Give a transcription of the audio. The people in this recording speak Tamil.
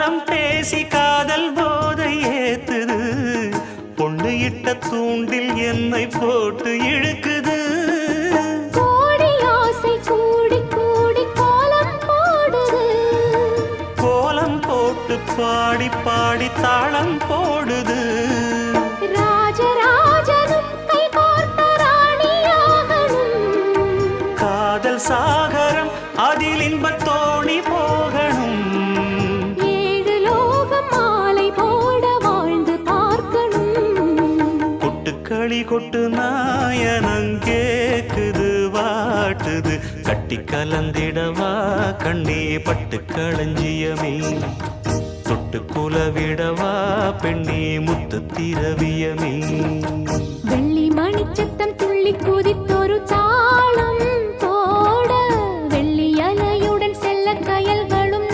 காலம் பேசி காதல் போதை ஏத்துது பொண்ணு இட்ட தூண்டில் என்னை போட்டு இழுக்குது கோடி ஆசை கூடி கூடி கோலம் போடுது கோலம் போட்டு பாடி பாடி தாளம் போடுது ராஜராஜனும் கை கோர்த்த ராணியாகணும் காதல் சாகரம் அதில் இன்பத் தோணி போகணும் ஏழு லோகம் மாலை போட வாழ்ந்து பார்க்கணும் கொட்டுக்களி கொட்டு நாயனங்கேக்குது வாட்டுது கட்டி கலந்திடவா கண்ணே பட்டு களஞ்சியமே தொட்டு குலவிடவா பெண்ணே முத்து திரவியமே வெள்ளி மணிச்சத்தம் துள்ளி குதித்தொரு தாளம்